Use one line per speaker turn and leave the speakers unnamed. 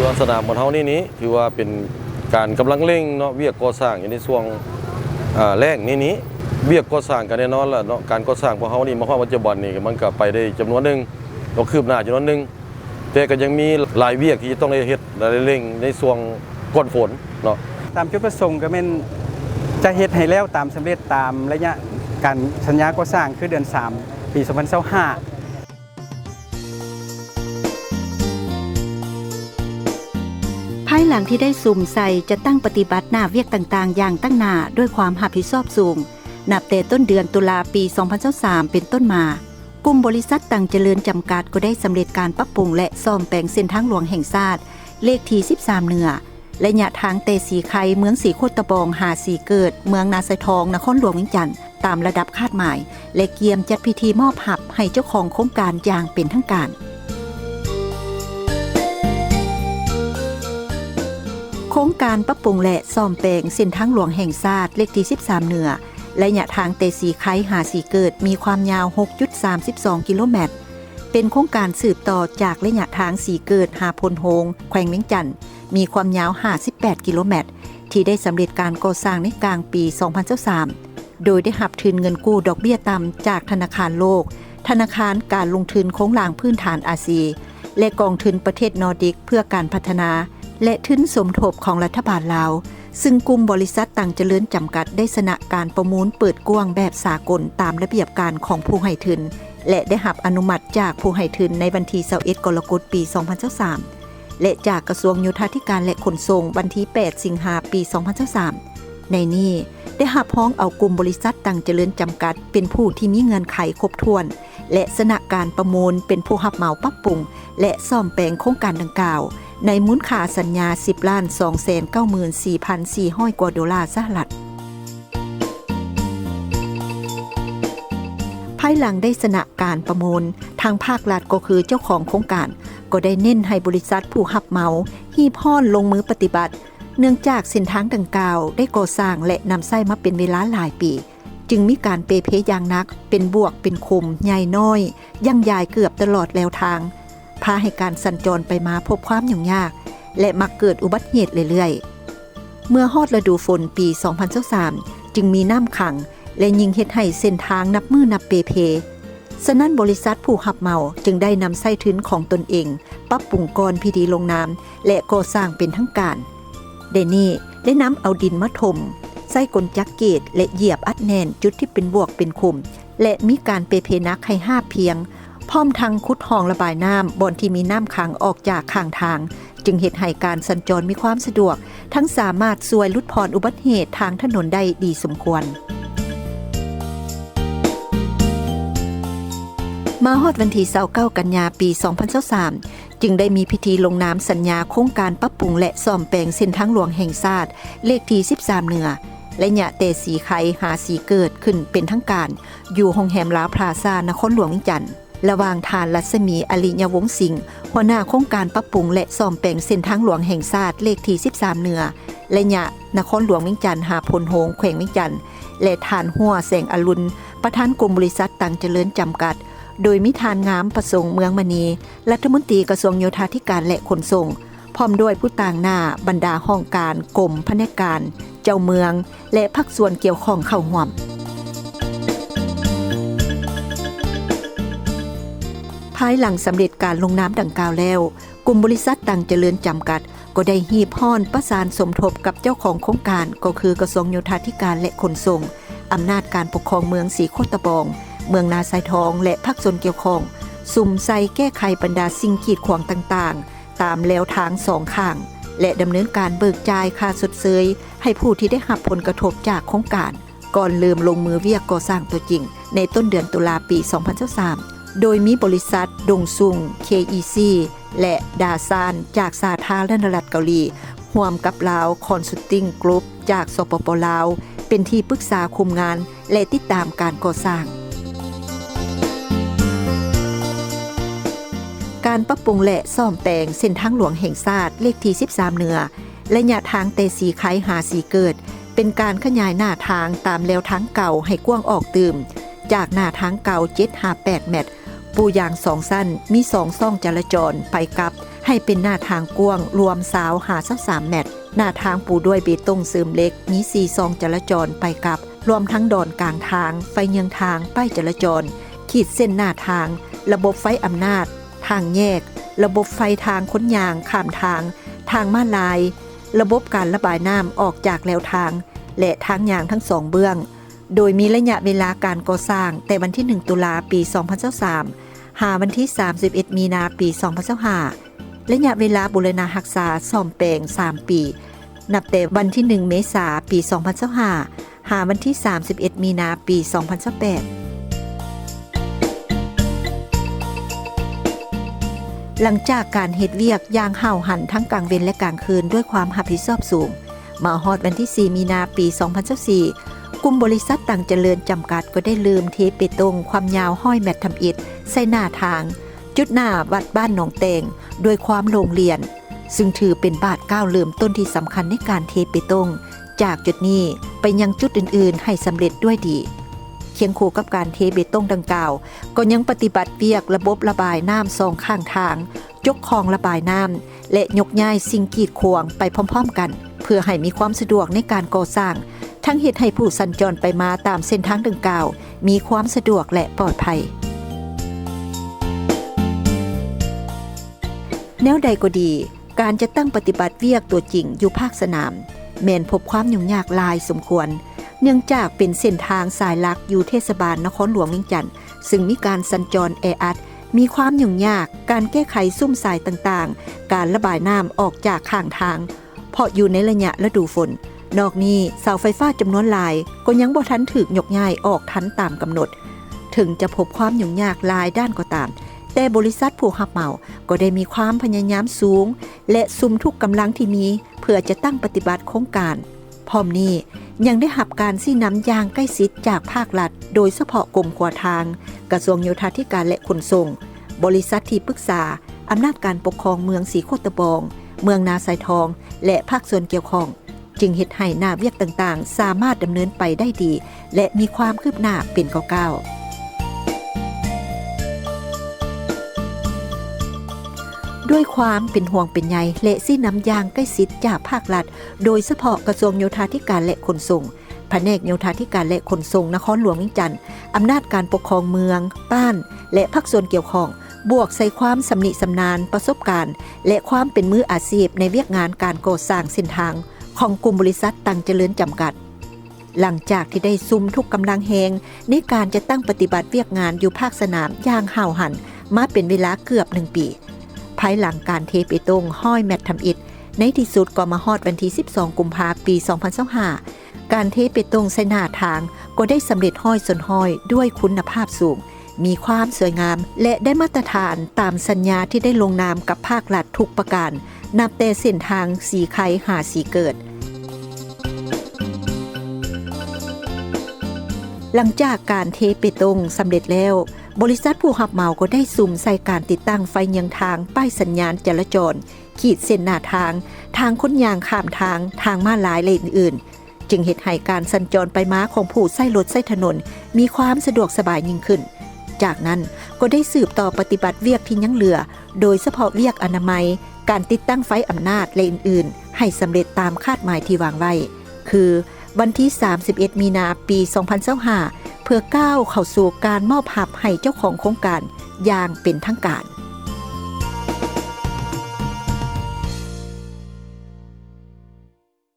ว่าสนามบอลเฮานี่ถือว่าเป็นการกำลังเร่งเนาะเวียกก่อสร้างอยู่ในช่วงแรกนี้เวียกก่อสร้างกันแน่นอนล่ะเนาะการก่อสร้างของเฮานี่มาฮอดปัจจุบันนี่มันก็ไปได้จำนวนนึงก็คืบหน้าจำนวนนึงแต่ก็ยังมีหลายเวียกที่ต้องได้เฮ็ดได้เร่งในช่วงก่อนฝนเนาะ
ตามจุดประสงค์ก็แม่นจะเฮ็ดให้แล้วตามสำเร็จตามระยะการสัญญาก่อสร้างคือเดือน3ปี2025
ภายหลังที่ได้สุ่มใส่จะตั้งปฏิบัติหน้าเวียกต่างๆอย่างตั้งหน้าด้วยความรับผิดชอบสูงนับแต่ต้นเดือนตุลาปี2023เป็นต้นมากลุ่มบริษัทตังเจริญจำกัดก็ได้สำเร็จการปรับปรุงและซ่อมแปลงเส้นทางหลวงแห่งชาติเลขที่13เหนือและระยะทางเตสีไคเมืองสีโคตะบองหาสีเกิดเมืองนาไซทองนครหลวงเวียงจันทน์ตามระดับคาดหมายและเกียมจัดพิธีมอบหับให้เจ้าของโครงการอย่างเป็นทางการโครงการปรับปรุงและซ่อมแปลงเส้นทางหลวงแห่งชาติเลขที่13เหนือและระยะทางเตสีไคหาสีเกิดมีความยาว 6.32 กิโลเมตรเป็นโครงการสืบต่อจากระยะทางสีเกิดหาพลโฮงแขวงเวียงจันทน์มีความยาว58กิโลเมตรที่ได้สำเร็จการก่อสร้างในกลางปี2023โดยได้หับทุนเงินกู้ดอกเบี้ยต่ำจากธนาคารโลกธนาคารการลงทุนโครงหลังพื้นฐานอาเซียและกองทุนประเทศนอร์ดิกเพื่อการพัฒนาและทุนสมทบของรัฐบาลลาวซึ่งกลุ่มบริษัทต่างเจริญจำกัดได้ชนะการประมูลเปิดกว้างแบบสากลตามระเบียบการของผู้ให้ทุนและได้รับอนุมัติจากผู้ให้ทุนในวันที่21กรกฎาคมปี2023และจากกระทรวงโยธาธิการและขนส่งวันที่8สิงหาคมปี2023ในนี้ได้รับพ้องเอากลุ่มบริษัทต่างเจริญจำกัดเป็นผู้ที่มีเงื่อนไขครบถ้วนและชนะการประมูลเป็นผู้รับเหมาปรับปรุงและซ่อมแปลงโครงการดังกล่าวในมูลค่าสัญญา 10,294,400 กว่าดอลลาร์สหรัฐภายหลังได้ชนะการประมูลทางภาครัฐก็คือเจ้าของโครงการก็ได้เน้นให้บริษัทผู้รับเหมาฮีบฮ้อนลงมือปฏิบัติเนื่องจากเส้นทางดังกล่าวได้ก่อสร้างและนำใช้มาเป็นเวลาหลายปีจึงมีการเปเพอย่างนักเป็นบวกเป็นคุมใหญ่น้อยยั่งยายเกือบตลอดแนวทางพาให้การสัญจรไปมาพบความยุ่งยากและมักเกิดอุบัติเหตุเรื่อยๆเมื่อฮอดฤดูฝนปี2023จึงมีน้ำขังและยิ่งเฮ็ดให้เส้นทางนับมือนับเปเพฉะนั้นบริษัทผู้รับเหมาจึงได้นำไส้ทุนของตนเองปรับปรุงก่อนพิธีลงนามและก่อสร้างเป็นทางการเดนี่ได้นำเอาดินมาถมใส่กลจักเกตและเหยียบอัดแน่นจุดที่เป็นบวกเป็นคุมและมีการเปเพนักให้ห้าเพียงพร้อมทั้งขุดห้องระบายน้ำบอนที่มีน้ำขังออกจากข้างทางจึงเฮ็ดให้การสัญจรมีความสะดวกทั้งสามารถช่วยลดพรอุบัติเหตุทางถนนได้ดีสมควรมาฮอดวันที่29กันยาปี2023จึงได้มีพิธีลงนามสัญญาโครงการปรับปรุงและซ่อมแปลงเส้นทางหลวงแห่งชาติเลขที่13เหนือและยะเตสีไคหาสีเกิดขึ้นเป็นทางการอยู่โรงแรมลาวพลาซ่านครหลวงเวียงจันทน์ระหว่างทานรัศมีอริยวงศ์สิงห์หัวหน้าโครงการปรับปรุงและซ่อมแปลงเส้นทางหลวงแห่งชาติเลขที่13เหนือและยะนครหลวงเวียงจันทน์หาพลโฮงแขวงเวียงจันทน์และทานหัวแสงอรุณประธานกลุ่มบริษัทต่างเจริญจำกัดโดยมิทานงามประสงค์เมืองมณีรัฐมนตรีกระทรวงโยธาธิการและขนส่งพร้อมด้วยผู้ต่างหน้าบรรดาห้องการกรมพนักงานเจ้าเมืองและภาคส่วนเกี่ยวข้องเข้าร่วมภายหลังสำเร็จการลงนามดังกล่าวแล้วกลุ่มบริษัทต่างเจริญจำกัดก็ได้ฮีบฮ้อนประสานสมทบกับเจ้าของโครงการก็คือกระทรวงโยธาธิการและขนส่งอำนาจการปกครองเมืองสีโคตะบองเมืองนาไซทองและภาคส่วนเกี่ยวข้องสุ่มใส่แก้ไขบรรดาสิ่งกีดขวางต่างๆตามแนวทางสองข้างและดำเนินการเบิกจ่ายค่าชดเชยให้ผู้ที่ได้รับผลกระทบจากโครงการก่อนเริ่มลงมือเวียกก่อสร้างตัวจริงในต้นเดือนตุลาปี2023โดยมีบริษัทดงซุง KEC และดาซานจากสาธารณรัฐเกาหลีร่วมกับลาวคอนซัลติ้งกรุ๊ปจากสปป.ลาวเป็นที่ปรึกษาคุมงานและติดตามการก่อสร้างการปรับปรุงและซ่อมแปลงเส้นทางหลวงแห่งชาติเลขที่13เหนือและระยะทางเตสีไคหาสีเกิดเป็นการขยายหน้าทางตามแนวทางเก่าให้กว้างออกตื่มจากหน้าทางเก่า7-8 เมตรปูยาง2สั้นมี2ช่องจราจรไปกับ ให้เป็นหน้าทางกว้างรวม23 เมตรหน้าทางปูด้วยเบตงเสริมเหล็กมี4 ซองจราจรไปกับรวมทั้งดอนกลางทางไฟเยืองทางป้ายจราจรขีดเส้นหน้าทางระบบไฟอำนาจทางแยกระบบไฟทางค้นยางข้ามทางทางม้าลายระบบการระบายน้ำออกจากแนวทางและทางยางทั้ง2เบื้องโดยมีระยะเวลาการก่อสร้างแต่วันที่1 ตุลาปี 2023หาวันที่31 มีนาปี 2025ระยะเวลาบูรณารักษาซ่อมแปลง3 ปีนับแต่วันที่1 เมษายนปี 2025หาวันที่31 มีนาปี 2028หลังจากการเฮ็ดเวียกอย่างห้าวหันทั้งกลางเว้นและกลางคืนด้วยความรับผิดชอบสูงมาฮอดวันที่4 มีนาปี 2024กลุ่มบริษัทต่างเจริญจำกัดก็ได้ลืมเทเปตงความยาวห้อยแมตทำอิฐใส่หน้าทางจุดหน้าวัดบ้านหนองแตงด้วยความโรงเรียนซึ่งถือเป็นบาทก้าวเริ่มต้นที่สำคัญในการเทเปตงจากจุดนี้ไปยังจุดอื่นๆให้สำเร็จด้วยดีเคียงคู่กับการเทเบตงดังกล่าวก็ยังปฏิบัติเวียกระบบระบายน้ำ2 ข้างทางยกคลองระบายน้ำและยกย้ายสิ่งกีดขวางไปพร้อมๆกันเพื่อให้มีความสะดวกในการก่อสร้างทั้งเฮ็ดให้ผู้สัญจรไปมาตามเส้นทางดังกล่าวมีความสะดวกและปลอดภัยแนวใดก็ดีการจะตั้งปฏิบัติเวียกตัวจริงอยู่ภาคสนามแม้นพบความยุ่งยากหลายสมควรเนื่องจากเป็นเส้นทางสายหลักอยู่เทศบาลนครหลวงเวียงจันทน์ซึ่งมีการสัญจรแออัดมีความยุ่งยากการแก้ไขซุ่มสายต่างๆการระบายน้ำออกจากข้างทางเพราะอยู่ในระยะฤดูฝนนอกนี้เสาไฟฟ้าจำนวนหลายก็ยังบ่ทันถูกยกย้ายออกทันตามกำหนดถึงจะพบความยุ่งยากหลายด้านก็ตามแต่บริษัทผู้รับเหมาก็ได้มีความพยายามสูงและซุ่มทุกกำลังที่มีเพื่อจะตั้งปฏิบัติโครงการพร้อมนี้ยังได้รับการซี้นำอย่างใกล้ชิดจากภาครัฐโดยเฉพาะกรมขัวทางกระทรวงโยธาธิการและขนส่งบริษัทที่ปรึกษาอำนาจการปกครองเมืองศรีโคตบองเมืองนาสายทองและภาคส่วนเกี่ยวข้องจึงเฮ็ดให้หน้าเวียกต่างๆสามารถดำเนินไปได้ดีและมีความคืบหน้าเป็นก้าวด้วยความเป็นห่วงเป็นใยและซี้นำอย่างใกล้ชิดจากภาครัฐโดยเฉพาะกระทรวงโยธาธิการและขนส่งแผนกโยธาธิการและขนส่งนครหลวงเวียงจันทน์อำนาจการปกครองเมืองบ้านและภาคส่วนเกี่ยวข้องบวกใส่ความสำนิสำนานประสบการณ์และความเป็นมืออาชีพในเวียกงานการก่อสร้างเส้นทางของกลุ่มบริษัทต่างเจริญจำกัดหลังจากที่ได้ซุ่มทุกกำลังแหงในการจะตั้งปฏิบัติเวียกงานอยู่ภาคสนามอย่างห้าวหันมาเป็นเวลาเกือบ1 ปีภายหลังการเทเปตงห้อยแมตทำอิฐในที่สุดก็มาฮอดวันที่12 กุมภาพันธ์ปี 2025การเทเปตงใส่หน้าทางก็ได้สำเร็จห้อยส่วนห้อยด้วยคุณภาพสูงมีความสวยงามและได้มาตรฐานตามสัญญาที่ได้ลงนามกับภาครัฐทุกประการนับแต่เส้นทางสีไข่หาสีเกิดหลังจากการเทเปตงสำเร็จแล้วบริษัทผู้รับเหมาก็ได้สุ่มใส่การติดตั้งไฟเยืองทางป้ายสัญญาณจราจรขีดเส้นหน้าทางทางค้นยางข้ามทางม้าลายเลนอื่นๆจึงเฮ็ดให้การสัญจรไปมาของผู้ใช้รถใช้ถนนมีความสะดวกสบายยิ่งขึ้นจากนั้นก็ได้สืบต่อปฏิบัติเวียกที่ยังเหลือโดยเฉพาะเวียกอนามัยการติดตั้งไฟอำนาจและอื่นๆให้สำเร็จตามคาดหมายที่วางไว้คือวันที่31 มีนาปี 2025เพื่อก้าวเข้าสู่การมอบหับให้เจ้าของโครงการอย่างเป็นทางการ